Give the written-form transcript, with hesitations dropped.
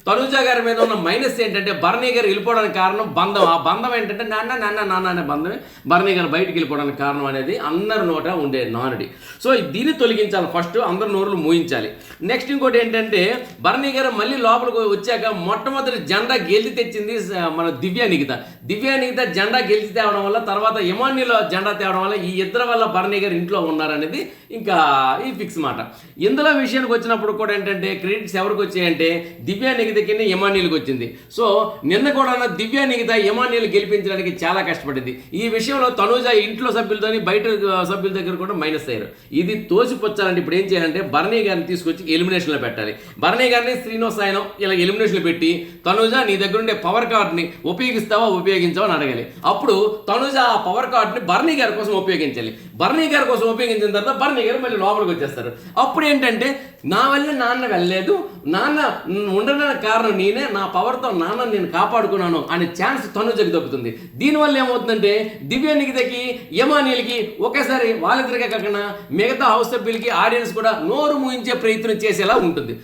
తనుజ గారి మీద ఉన్న మైనస్ ఏంటంటే భరణి గారు వెళ్ళిపోవడానికి కారణం బంధం. ఆ బంధం ఏంటంటే నాన్న నాన్న నాన్న అనే బంధమే భరణి గారు బయటికి వెళ్ళిపోవడానికి కారణం అనేది అందరి నోట ఉండే నానుడి. సో దీన్ని తొలగించాలి, ఫస్ట్ అందరి నోరులు మూయించాలి. నెక్స్ట్ ఇంకోటి ఏంటంటే భరణి గారు మళ్ళీ లోపలికి వచ్చాక మొట్టమొదటి జెండా గెలిచి తెచ్చింది మన దివ్య నిఖిత జెండా గెలిచి తేవడం వల్ల, తర్వాత ఇమాన్యులో జెండా తేవడం వల్ల ఈ ఇద్దరు వల్ల భరణి గారు ఇంట్లో ఉన్నారనేది ఇంకా ఈ ఫిక్స్ మాట. ఇందులో విషయానికి వచ్చినప్పుడు కూడా ఏంటంటే క్రెడిట్స్ ఎవరికి వచ్చాయంటే దివ్య నిఖితకి ఇమాన్యుల్కి వచ్చింది. సో నిన్న కూడా దివ్య నిఖిత ఇమాన్యుల్ గెలిపించడానికి చాలా కష్టపడింది. ఈ విషయంలో తనుజ ఇంట్లో సభ్యులతోని బయట సభ్యుల దగ్గర కూడా మైనస్ అయ్యారు. ఇది తోసిపుచ్చాలంటే ఇప్పుడు ఏం చేయాలంటే భరణి గారిని తీసుకొచ్చి ఎలిమినేషన్లో పెట్టాలి. భరణి గారిని శ్రీనివాస్ ఆయన ఇలా ఎలిమినేషన్లో పెట్టి తనుజ నీ దగ్గర ఉండే పవర్ కార్డ్ని ఉపయోగించావా అని అడగాలి. అప్పుడు తనుజ ఆ పవర్ కార్డ్ని భరణి గారి కోసం ఉపయోగించాలి. భరణి గారి కోసం ఉపయోగించిన తర్వాత భరణి గారు మళ్ళీ లోపలికి వచ్చేస్తారు. అప్పుడు ఏంటంటే నా వల్ల నాన్న వెళ్ళలేదు, నాన్న ఉండడానికి కారణం నేనే, నా పవర్తో నాన్న నేను కాపాడుకున్నాను అనే ఛాన్స్ తనుజకి దొరుకుతుంది. దీనివల్ల ఏమవుతుందంటే దివ్య నిఖితకి యమానీలకి ఒకేసారి వాళ్ళిద్దరికే కాకుండా మిగతా హౌస్ సభ్యులకి ఆడియన్స్ కూడా నోరు మూయించే ప్రయత్నం చేసేలా ఉంటుంది.